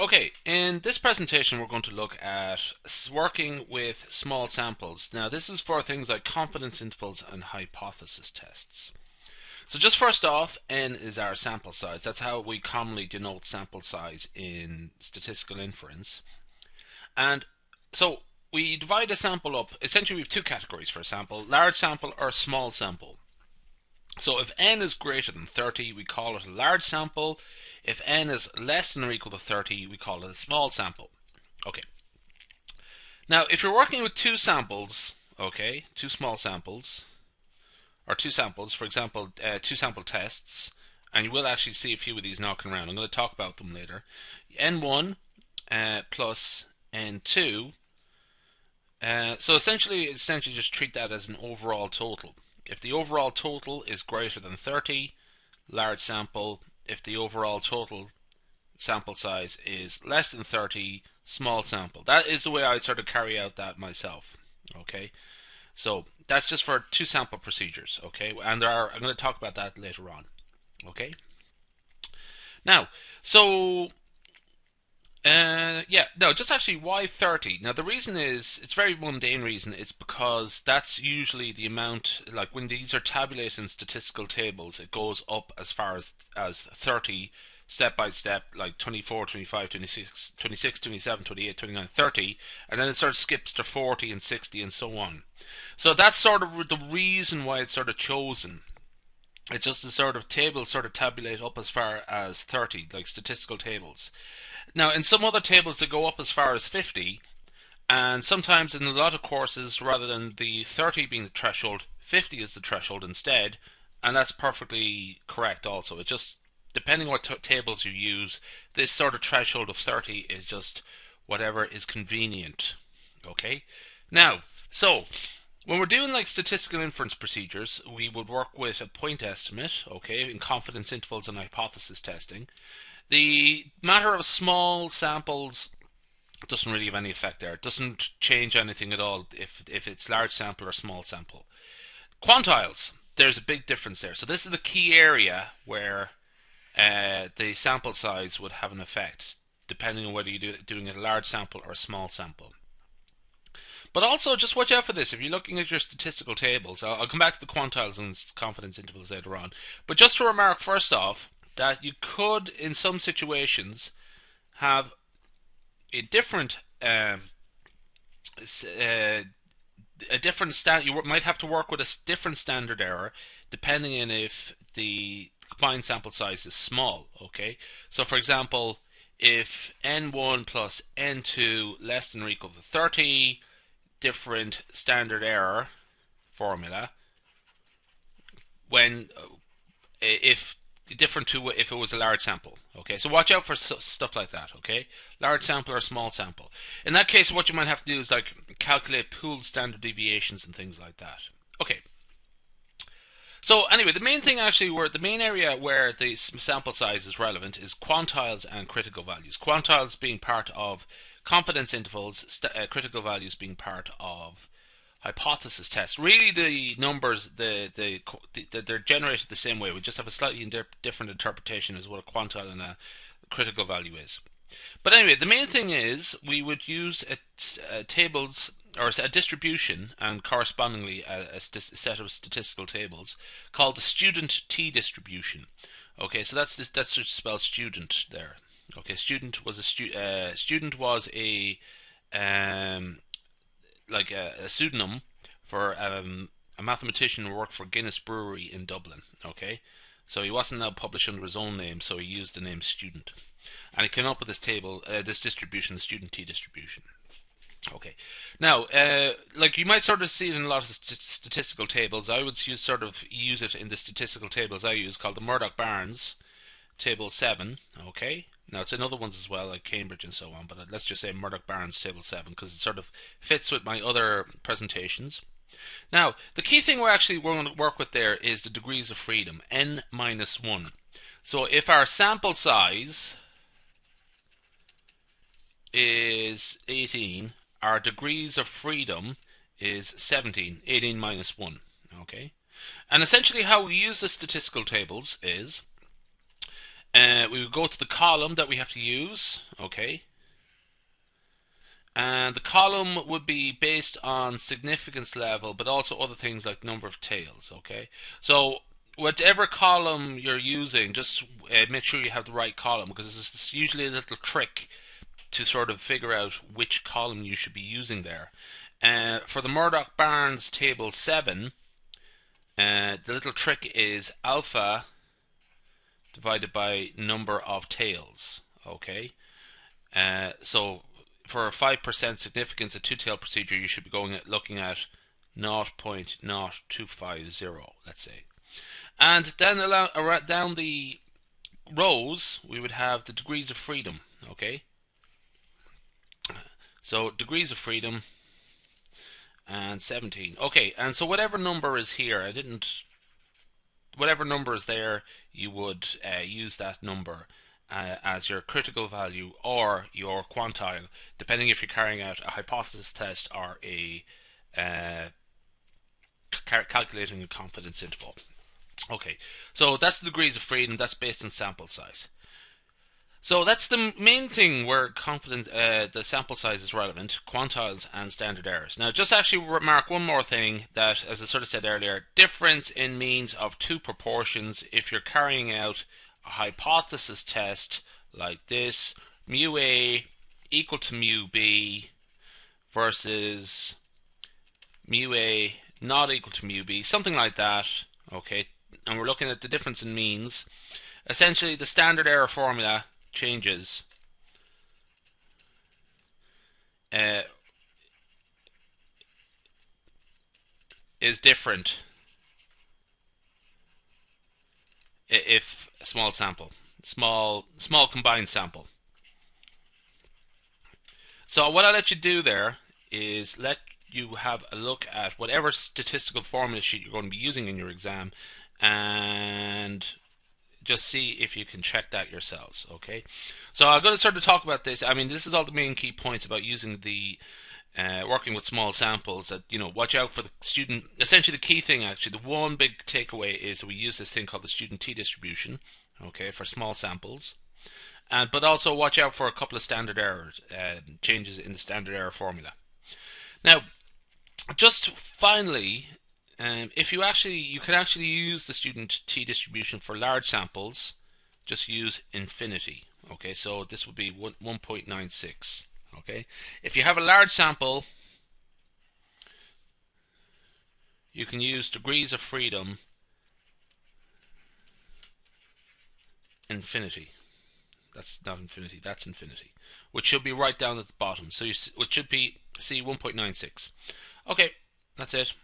Okay, in this presentation we're going to look at working with small samples. Now this is for things like confidence intervals and hypothesis tests. So just first off, n is our sample size. That's how we commonly denote sample size in statistical inference. And so we divide a sample up. Essentially we have two categories for a sample: large sample or small sample. So if n is greater than 30, we call it a large sample. If n is less than or equal to 30, we call it a small sample. Okay. Now, if you're working with two samples, okay, two small samples, or two samples, for example, two sample tests, and you will actually see a few of these knocking around. I'm going to talk about them later. N1 plus N2. So essentially just treat that as an overall total. If the overall total is greater than 30, large sample. If the overall total sample size is less than 30, small sample. That is the way I sort of carry out that myself. Okay, so that's just for two sample procedures. Okay, and I'm going to talk about that later on. Okay, now just actually, why 30? Now, the reason is, it's a very mundane reason. It's because that's usually the amount, like when these are tabulated in statistical tables, it goes up as far as 30, step by step, like 24, 25, 26, 26, 27, 28, 29, 30, and then it sort of skips to 40 and 60 and so on. So that's sort of the reason why it's sort of chosen. It's just the sort of tables sort of tabulate up as far as 30, like statistical tables. Now, in some other tables, they go up as far as 50, and sometimes in a lot of courses, rather than the 30 being the threshold, 50 is the threshold instead, and that's perfectly correct also. It's just, depending on what tables you use, this sort of threshold of 30 is just whatever is convenient. Okay? Now, so when we're doing like statistical inference procedures, we would work with a point estimate, okay, in confidence intervals and hypothesis testing. The matter of small samples doesn't really have any effect there. It doesn't change anything at all if it's large sample or small sample. Quantiles, there's a big difference there. So this is the key area where the sample size would have an effect, depending on whether you're doing a large sample or a small sample. But also, just watch out for this. If you're looking at your statistical tables, I'll come back to the quantiles and confidence intervals later on. But just to remark first off, that you could, in some situations, have a different you might have to work with a different standard error depending on if the combined sample size is small. Okay, so for example, if n1 plus n2 less than or equal to 30, different standard error formula when if different to if it was a large sample. Okay, so watch out for stuff like that. Okay, large sample or small sample. In that case, what you might have to do is like calculate pooled standard deviations and things like that. Okay. So anyway, the main thing actually, the main area where the sample size is relevant is quantiles and critical values. Quantiles being part of confidence intervals, critical values being part of hypothesis tests. Really, the numbers they're generated the same way. We just have a slightly different interpretation as what a quantile and a critical value is. But anyway, the main thing is we would use tables or a distribution and correspondingly a set of statistical tables called the student t distribution. Okay, so that's just spelled student there. Okay, student was a like a pseudonym for a mathematician who worked for Guinness Brewery in Dublin. Okay, so he wasn't now published under his own name, so he used the name student, and he came up with this table, this distribution, the student t distribution. Okay, now like you might sort of see it in a lot of statistical tables. I would use it in the statistical tables I use called the Murdoch-Barnes table 7. Okay, now it's in other ones as well, like Cambridge and so on, but let's just say Murdoch-Barnes table 7 because it sort of fits with my other presentations. Now, the key thing we're going to work with there is the degrees of freedom, n minus 1. So if our sample size is 18, our degrees of freedom is 17, 18 minus 1. Okay, and essentially how we use the statistical tables is We would go to the column that we have to use, okay? And the column would be based on significance level, but also other things like number of tails, okay? So whatever column you're using, just make sure you have the right column, because it's usually a little trick to sort of figure out which column you should be using there. For the Murdoch-Barnes table 7, the little trick is alpha divided by number of tails, okay? So for a 5% significance, a two-tail procedure, you should be looking at 0.0250, let's say. And then down the rows, we would have the degrees of freedom, okay? So degrees of freedom and 17. Okay, and so whatever number is here, whatever number is there, you would use that number as your critical value or your quantile, depending if you're carrying out a hypothesis test or a calculating a confidence interval. Okay, so that's the degrees of freedom. That's based on sample size. So that's the main thing where confidence, the sample size is relevant, quantiles and standard errors. Now, just actually remark one more thing that, as I sort of said earlier, difference in means of two proportions. If you're carrying out a hypothesis test like this, mu A equal to mu B versus mu A not equal to mu B, something like that, okay, and we're looking at the difference in means, essentially the standard error formula changes is different if a small sample, small combined sample. So what I'll let you do there is let you have a look at whatever statistical formula sheet you're going to be using in your exam and just see if you can check that yourselves, okay? So I'm going to sort of talk about this. I mean, this is all the main key points about using the working with small samples. That, you know, watch out for the student. Essentially, the key thing, actually, the one big takeaway is we use this thing called the student t-distribution, okay, for small samples. But also watch out for a couple of standard errors, changes in the standard error formula. Now, just finally, if you can actually use the student t-distribution for large samples, just use infinity. Okay, so this would be 1.96. Okay, if you have a large sample, you can use degrees of freedom infinity. That's not infinity, that's infinity, which should be right down at the bottom. So which should be C 1.96. Okay, that's it.